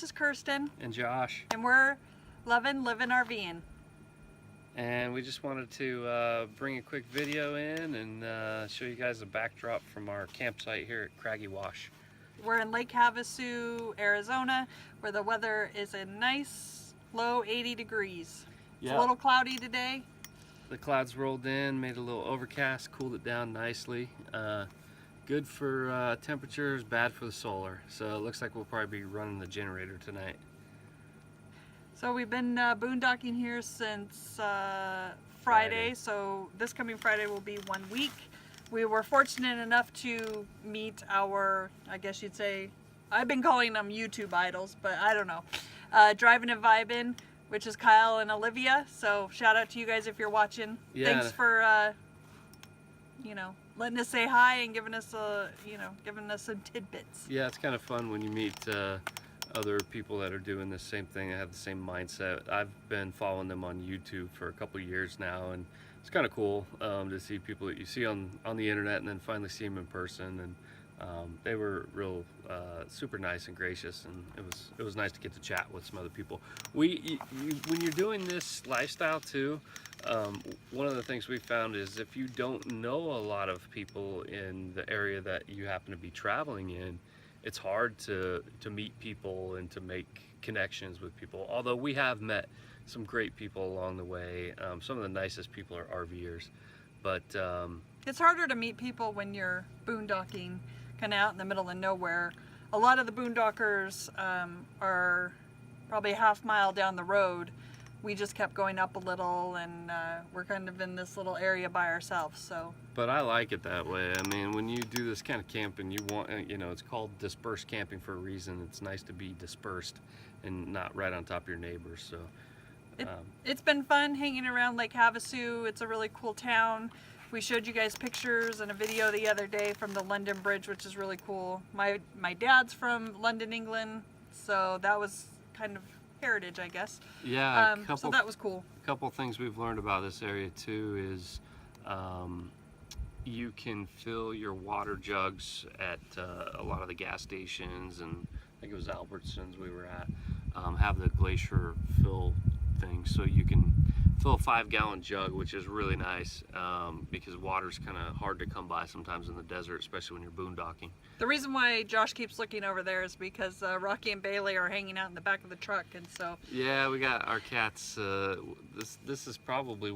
this is Kirsten. And Josh. And we're living RV'in. And we just wanted to bring a quick video in and show you guys a backdrop from our campsite here at Craggy Wash. We're in Lake Havasu, Arizona, where the weather is a nice low 80 degrees. It's a little cloudy today. The clouds rolled in, made a little overcast, cooled it down nicely. Good for temperatures, bad for the solar. So it looks like we'll probably be running the generator tonight. So we've been boondocking here since Friday, so this coming Friday will be 1 week. We were fortunate enough to meet our, I guess you'd say, I've been calling them YouTube idols, but I don't know. RV'in and Vibin, which is Kyle and Olivia. So shout out to you guys if you're watching. Yeah. Thanks for, you know, letting us say hi and giving us giving us some tidbits. Yeah, it's kind of fun when you meet other people that are doing the same thing and have the same mindset. I've been following them on YouTube for a couple years now, and it's kind of cool to see people that you see on the internet and then finally see them in person. And they were real super nice and gracious, and it was nice to get to chat with some other people. When you're doing this lifestyle too, one of the things we found is if you don't know a lot of people in the area that you happen to be traveling in, it's hard to meet people and to make connections with people. Although we have met some great people along the way. Some of the nicest people are RVers, but it's harder to meet people when you're boondocking kind of out in the middle of nowhere. A lot of the boondockers are probably a half mile down the road. We just kept going up a little, and we're kind of in this little area by ourselves. So. But I like it that way. I mean, when you do this kind of camping, you want, you know, it's called dispersed camping for a reason. It's nice to be dispersed and not right on top of your neighbors. So. It's been fun hanging around Lake Havasu. It's a really cool town. We showed you guys pictures and a video the other day from the London Bridge, which is really cool. My dad's from England, so that was kind of heritage, I guess. Yeah, so that was cool. A couple things we've learned about this area too is you can fill your water jugs at a lot of the gas stations, and I think it was Albertsons we were at, have the glacier fill thing, so you can fill a 5-gallon jug, which is really nice because water's kind of hard to come by sometimes in the desert, especially when you're boondocking. The reason why Josh keeps looking over there is because Rocky and Bailey are hanging out in the back of the truck, and so. Yeah, we got our cats. This is probably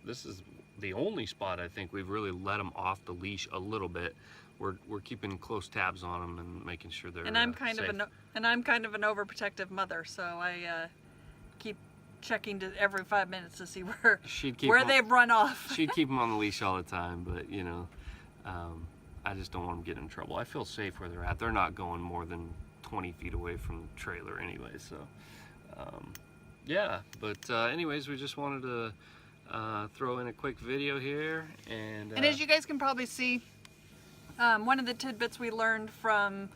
this is the only spot I think we've really let them off the leash a little bit. We're keeping close tabs on them and making sure they're. And I'm kind safe. I'm kind of an overprotective mother, so I keep checking every 5 minutes to see where they've run off. She'd keep them on the leash all the time, but you know, I just don't want them getting in trouble. I feel safe where they're at. They're not going more than 20 feet away from the trailer anyway, so yeah. But anyways, we just wanted to throw in a quick video here, and as you guys can probably see, one of the tidbits we learned from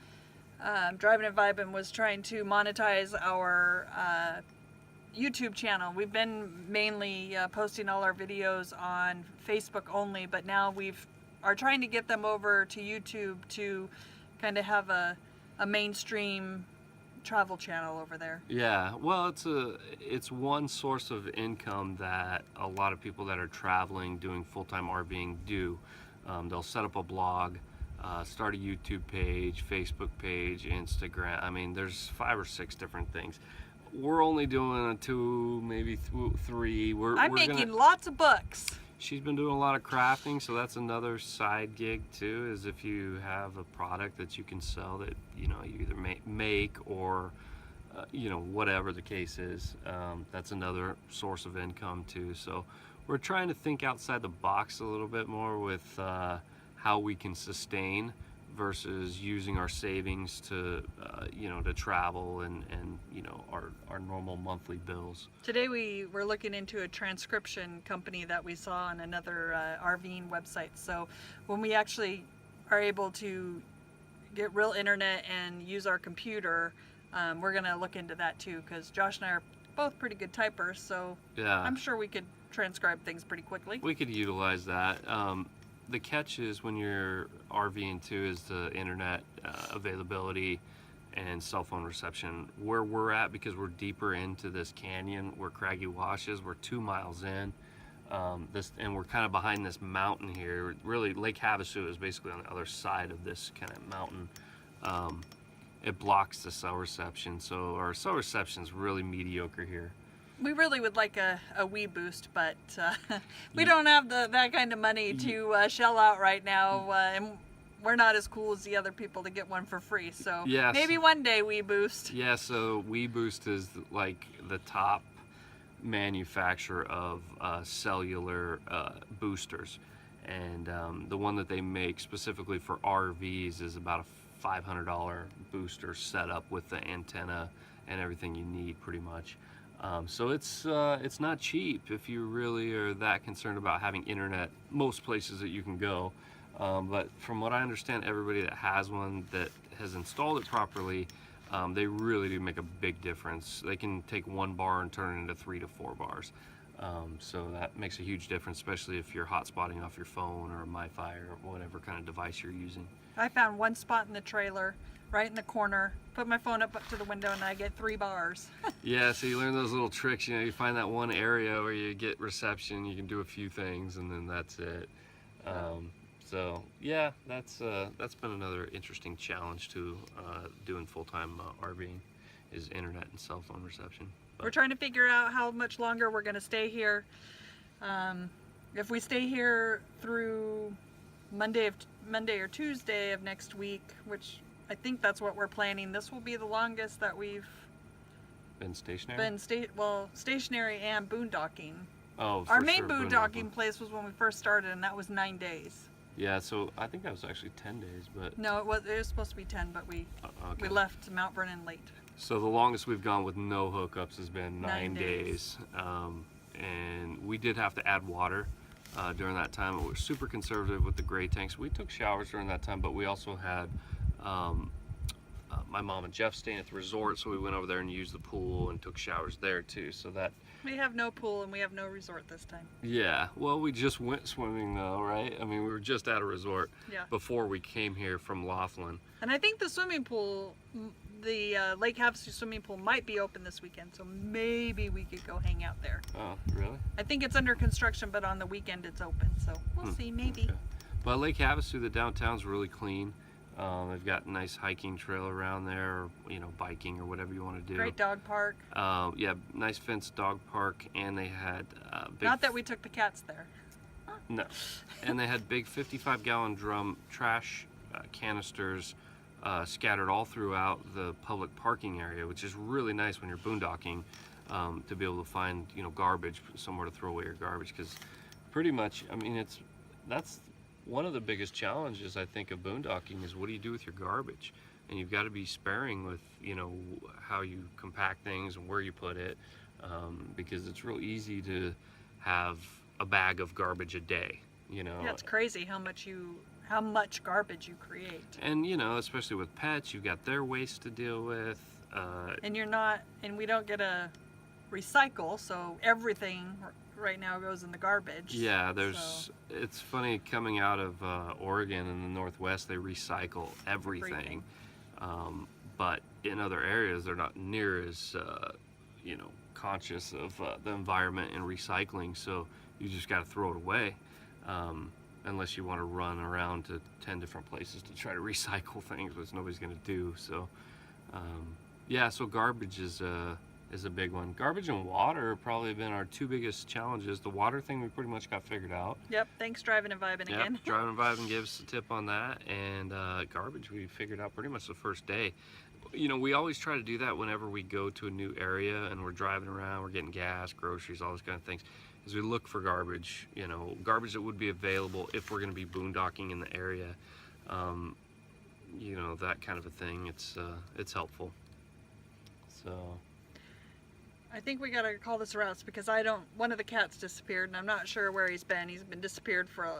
RV'in and Vibin was trying to monetize our YouTube channel. We've been mainly posting all our videos on Facebook only, but now are trying to get them over to YouTube to kind of have a mainstream travel channel over there. Yeah, well, it's one source of income that a lot of people that are traveling doing full-time RVing do. They'll set up a blog, start a YouTube page, Facebook page, Instagram. I mean, there's 5 or 6 different things. We're only doing 2, maybe 3. I'm making lots of bucks. She's been doing a lot of crafting, so that's another side gig too, is if you have a product that you can sell that, you know, you either make or, you know, whatever the case is, that's another source of income too. So we're trying to think outside the box a little bit more with how we can sustain versus using our savings to you know, to travel and you know, our normal monthly bills. Today we were looking into a transcription company that we saw on another RV'in website. So when we actually are able to get real internet and use our computer, we're gonna look into that too, because Josh and I are both pretty good typers, so yeah, I'm sure we could transcribe things pretty quickly. We could utilize that. The catch is when you're RVing too is the internet availability and cell phone reception. Where we're at, because we're deeper into this canyon where Craggy Wash is, we're 2 miles in. And we're kind of behind this mountain here. Really, Lake Havasu is basically on the other side of this kind of mountain. It blocks the cell reception, so our cell reception is really mediocre here. We really would like a Wii boost, but we don't have that kind of money to shell out right now, and we're not as cool as the other people to get one for free. So yes. Maybe one day Wii boost. Yeah, so Wii Boost is like the top manufacturer of cellular boosters, and the one that they make specifically for RVs is about a $500 booster setup with the antenna and everything you need, pretty much. So it's not cheap if you really are that concerned about having internet most places that you can go. But from what I understand, everybody that has one that has installed it properly, they really do make a big difference. They can take 1 bar and turn it into 3 to 4 bars. So that makes a huge difference, especially if you're hotspotting off your phone or a MiFi or whatever kind of device you're using. I found one spot in the trailer, right in the corner, put my phone up to the window, and I get 3 bars. Yeah, so you learn those little tricks. You know, you find that one area where you get reception, you can do a few things, and then that's it. So yeah, that's been another interesting challenge to doing full-time RVing, is internet and cell phone reception. But we're trying to figure out how much longer we're going to stay here. If we stay here through Monday or Tuesday of next week, which I think that's what we're planning, this will be the longest that we've been stationary. Stationary and boondocking. Oh, our main boondocking place was when we first started, and that was 9 days. Yeah, so I think that was actually 10 days, but no, it was supposed to be 10, but we left Mount Vernon late. So the longest we've gone with no hookups has been 9 days. And we did have to add water during that time. We were super conservative with the gray tanks. We took showers during that time, but we also had my mom and Jeff staying at the resort, so we went over there and used the pool and took showers there too. So that we have no pool and we have no resort this time. Yeah, well, we just went swimming though, right? I mean, we were just at a resort before we came here from Laughlin. And I think the swimming pool, the Lake Havasu swimming pool, might be open this weekend, so maybe we could go hang out there. Oh, really? I think it's under construction, but on the weekend it's open, so we'll see, maybe. Okay. But Lake Havasu, the downtown's really clean. They've got a nice hiking trail around there, or, you know, biking or whatever you want to do. Great dog park. Yeah, nice fenced dog park, and they had big... Not that we took the cats there. No. And they had big 55-gallon drum trash canisters scattered all throughout the public parking area, which is really nice when you're boondocking, to be able to find, you know, garbage, somewhere to throw away your garbage, because pretty much, I mean, that's one of the biggest challenges, I think, of boondocking is what do you do with your garbage? And you've got to be sparing with, you know, how you compact things and where you put it, because it's real easy to have a bag of garbage a day, you know. Yeah, it's crazy how much garbage you create. And, you know, especially with pets, you've got their waste to deal with. And we don't get a recycle, so everything right now goes in the garbage. Yeah, it's funny, coming out of Oregon and the Northwest, they recycle everything. But in other areas, they're not near as, you know, conscious of the environment and recycling, so you just got to throw it away, unless you want to run around to 10 different places to try to recycle things, which nobody's going to do. So, yeah, so garbage is a big one. Garbage and water have probably been our 2 biggest challenges. The water thing we pretty much got figured out. Yep, thanks Driving and Vibing again. Yep, Driving and Vibing gave us a tip on that, and garbage we figured out pretty much the first day. You know, we always try to do that whenever we go to a new area and we're driving around, we're getting gas, groceries, all those kind of things, is we look for garbage, you know, garbage that would be available if we're going to be boondocking in the area. You know, that kind of a thing. It's helpful. So I think we gotta call this routes, because one of the cats disappeared, and I'm not sure where he's been. He's been disappeared for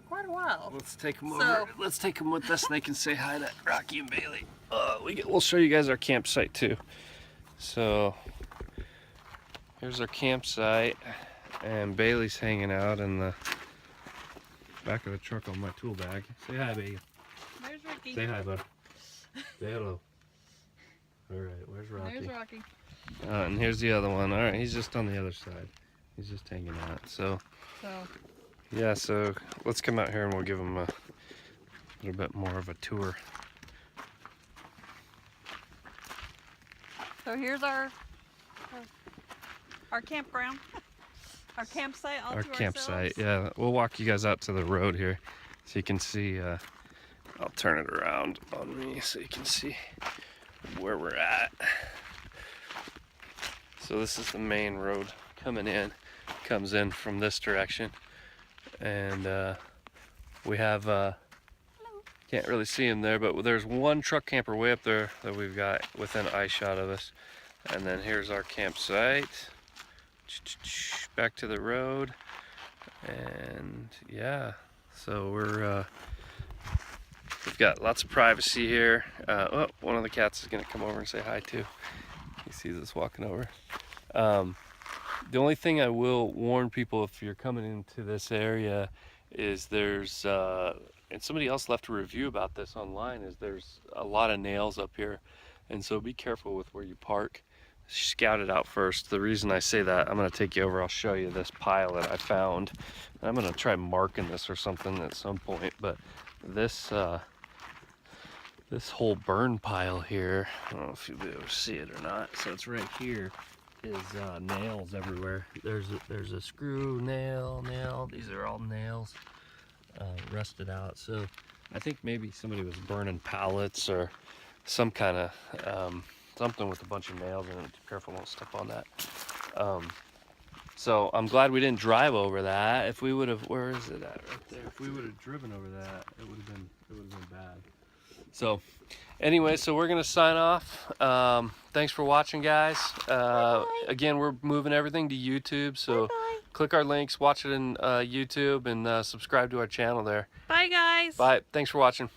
quite a while. Let's take them over. Let's take them with us, and they can say hi to Rocky and Bailey. We'll show you guys our campsite too. So here's our campsite, and Bailey's hanging out in the back of the truck on my tool bag. Say hi, Bailey. There's Ricky. Say hi, bud. Say hello. All right, where's Rocky? There's Rocky. And here's the other one. All right, he's just on the other side. He's just hanging out. So yeah, so let's come out here and we'll give him a little bit more of a tour. So here's our campground, our campsite all Our to campsite, ourselves. yeah. We'll walk you guys out to the road here so you can see. I'll turn it around on me so you can see where we're at. So this is the main road coming in, comes in from this direction, and we have can't really see him there, but there's one truck camper way up there that we've got within eye shot of us. And then here's our campsite. Back to the road, and yeah, so we've got lots of privacy here. Oh, one of the cats is gonna come over and say hi too. He sees us walking over. The only thing I will warn people if you're coming into this area is there's and somebody else left a review about this online, is there's a lot of nails up here, and so be careful with where you park. Scout it out first. The reason I say that, I'm going to take you over, I'll show you this pile that I found. I'm going to try marking this or something at some point, but this this whole burn pile here, I don't know if you'll be able to see it or not, so it's right here, is nails everywhere. There's a screw, nail, these are all nails, rusted out. So I think maybe somebody was burning pallets or some kind of something with a bunch of nails in it. Be careful, don't step on that. So I'm glad we didn't drive over that. If we would have, where is it at right there? If we would have driven over that, it would have been bad. So anyway, so we're gonna sign off. Thanks for watching, guys. Again, we're moving everything to YouTube, so click our links, watch it in YouTube, and subscribe to our channel there. Bye, guys. Bye. Thanks for watching.